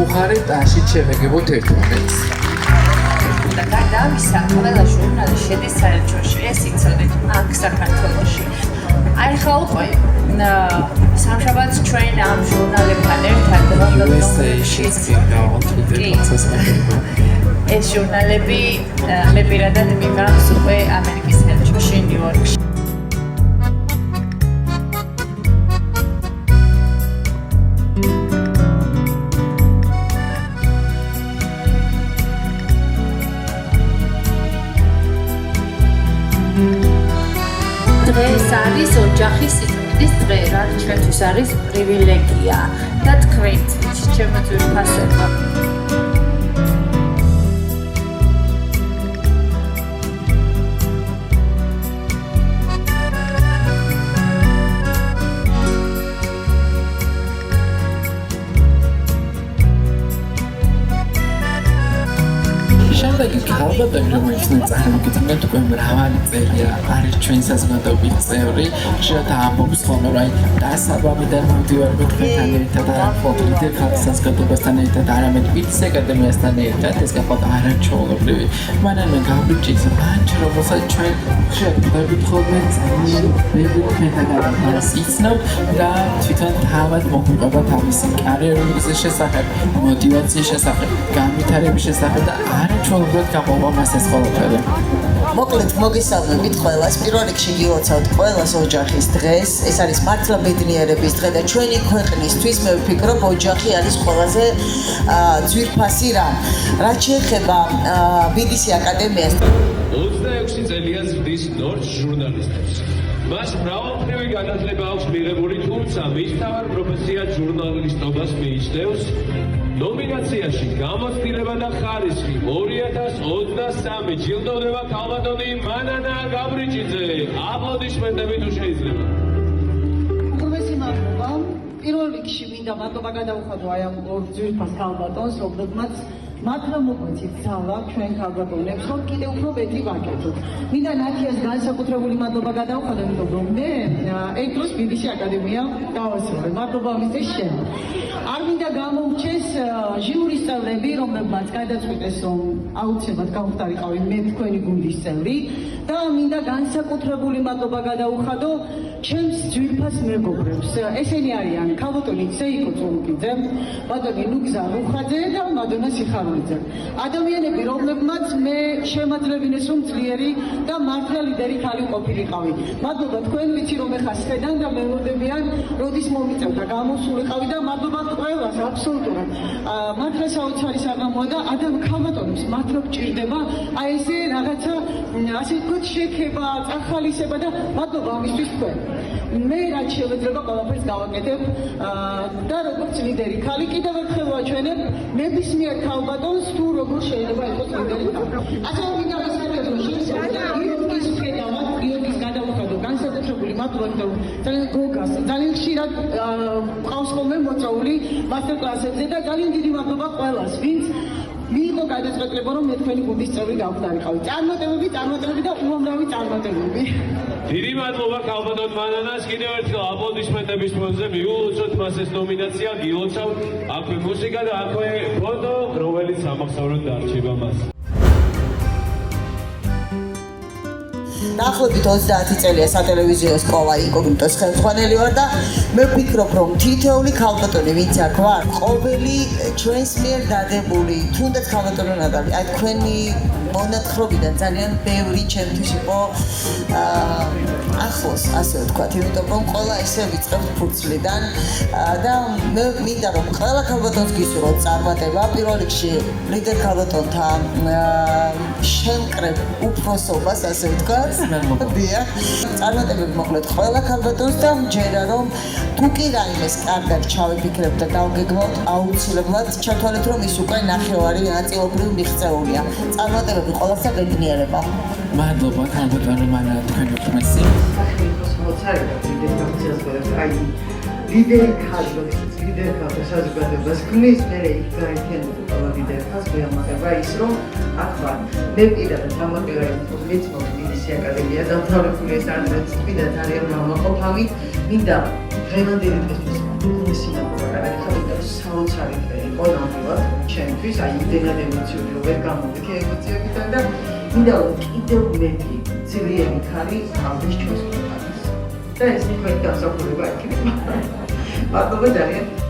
გავუხარეთ აშით შევეგებოთ ერთმანეთს. და გარდა ამისა, ყველა ჟურნალი შედის საელჩოში, ეს იცოდეთ, აქ საქართველოში. აი ხა უკვე სამშაბათს ჩვენ ამ ჟურნალებთან ერთად ეს ჟურნალები მე პირადად მიგავს უკვე ამერიკის საელჩოში ნიუ-იორკში. დღეს არის ოჯახის სიკვდილის დღე, რაც ჩვენთვის არის პრივილეგია და თქვენც, ჩემო ძვირფასებო. შემდეგი ქალბატონი, რომელიც წარმოგიდგენთ, უკვე მრავალი წელია არის ჩვენი საზოგადოების წევრი. ხშირად ამბობს ხოლმე, რომ დასაბამიდან მოვდივარ თქვენთან ერთად და მხოლოდ ლიდერ ქალთა საზოგადოებასთან ერთად, არამედ ვიცე აკადემიასთან ერთად, ეს გახლავთ არაჩვეულებრივი. მაგრამ მე გავიჭირს ბანჯი, რომელსაც ჩვენ ხშირად ვდებით ხოლმე ძალიან ბევრი თქვენთან გადაღებას იცნობ და თვითონ თავად მოგვიყვება თავისი კარიერის შესახებ, мотиваციის შესახებ, განვითარების შესახებ და არაჩვეულებრივად გაყვება მას ეს ყველაფერი. მოკლედ მოგესალმებით ყველას. პირველ რიგში გილოცავთ ყველას ოჯახის დღეს. ეს არის მართლა ბედნიერების დღე და ჩვენი ქვეყნისთვის მე ვფიქრობ ოჯახი არის ყველაზე ძვირფასი რამ. რაც შეეხება BBC აკადემიას 26 წელია ზრდის ნორჩ ჟურნალისტებს. მას მრავალმხრივი განათლება აქვს მიღებული, თუმცა მის მთავარ პროფესიად ჟურნალისტობას მიიჩნევს. ნომინაციაში გამოცდილება და ხარისხი 2023 ჯილდოვდება ქალბატონი მანანა გაბრიჭიძე. აპლოდისმენტები თუ შეიძლება. უღრმესი მადლობა. პირველ რიგში მინდა მადლობა გადავუხადო აი ამ ორ ძვირფას ქალბატონს, რომლებმაც მართლა მოგვეცით ძალა ჩვენ ქალბატონებს, რომ კიდევ უფრო მეტი ვაკეთოთ. მინდა ნათიას განსაკუთრებული მადლობა გადავუხადო, იმიტომ რომ მე ერთ დროს BBC აკადემია დავასრულე. მადლობა მისცეს შენ. არ მინდა გამომრჩეს ჟიურის წევრები, რომლებმაც გადაწყვიტეს, რომ აუცილებლად გავხდარიყავი მე თქვენი გუნდის წევრი და მინდა განსაკუთრებული მადლობა გადავუხადო ჩემს ძვირფას მეგობრებს. ესენი არიან ქალბატონი ცეიკო წულუკიძე, ბატონი ნუგზა რუხაძე და მადონა სიხარულიძე. ადამიანები, რომლებმაც მე შემაძლებინეს, რომ ძლიერი და მართლა ლიდერი ქალი ყოფილიყავი. მადლობა თქვენ, ვიცი რომ ეხა სხედან და მელოდებიან, როდის მომიწევ და გამოსულიყავი და მადლობა ყველას აბსოლუტურად. მართლა საოცარი საღამოა და ქალბატონებს მართლა გჭირდება აი ესე რაღაცა ასე ვთქვათ შექება, წახალისება და მადლობა ამისთვის თქვენ. მე რაც შევეძება ყველაფერს გავაკეთებ და როგორც ლიდერი ქალი კიდევ ერთხელ ვაჩვენებ ნებისმიერ ქალბატონს თუ როგორ შეიძლება იყოს ლიდერი ქალი. ასე მინდა ვისაუბროთ შეიძლება გიორგის ხედავად, გიორგის გადავუხადო განსაკუთრებული მადლობა და ძალიან გოგას, ძალიან ხშირად ყავს ხოლმე მოწვეული მასტერკლასებზე და ძალიან დიდი მადლობა ყველას, ვინც მიიღო გადაწყვეტილება, რომ მე თქვენი გუნდის წევრი გავხდარიყავი. წარმატებები და უამრავი წარმატებები. დიდი მადლობა ქალბატონ მანანას. კიდევ ერთხელ აპლოდისმენტების ფონზე მიულოცოთ მას ეს ნომინაცია, გილოცავთ. აქვე მუსიკა და აქვე ფოტო, რომელიც სამახსოვროდ დარჩება მას. დაახლოებით 30 წელია სატელევიზიო სკოლა ინკოგნიტოს ხელმძღვანელი ვარ და მე ვფიქრობ, რომ თითოეული ქალბატონი, ვინც აქ ვარ, ყოველი ჩვენს მიერ დადებული, თუნდაც ქალბატონი ნადავლი, აი თქვენი მონათხრობიდან ძალიან ბევრი ჩემთვის იყო ახლოს, ასე ვთქვათ, იმიტომ რომ ყველა ესე ვიწყებთ ფურცლიდან და მე მინდა რომ ყველა ქალბატონს გისურვოთ წარმატება, პირველ რიგში ლიდერ ქალბატონთა შემკრებ უფროსობას, ასე ვთქვათ. დიახ, წარმატებები მოკლედ ყველა ქალბატონს და მჯერა რომ თუ კი რაიმეს კარგად ჩავიფიქრებთ და დავგეგმოთ, აუცილებლად ჩათვალეთ რომ ის უკვე ნახევარი ნაწილობრივ მიღწეულია. წარმატებები ყველასა ბედნიერება. მადლობა ქალბატონო მანანა თქვენი უფროსი. ლიდერი ქალთა საზოგადოებას ქმნის, მე იქ გაერთიანებული ყველა ლიდერი ქალს მეამაყება ის, რომ აქ ვარ. მე პირადად დამოკიდებული ვარ მეცნობ BBC აკადემია დამთავრებული ეს არის კიდე ძალიან მამაყოფავით. მინდა დღევანდელი დღესთვის უგუნესი მოგაკარეთ, ხომ საოცარი დღე. იყო ნამდვილად ჩემთვის, აი იმდენად ემოციური რომ ვერ გამოვიქე ემოციებიდან და მინდა რომ კიდევ მეტი ძლიერი ქარი ავდეს ჩვენს ქვეყანას. და ეს თქვენი დამსახურება იქნება. მადლობა ძალიან.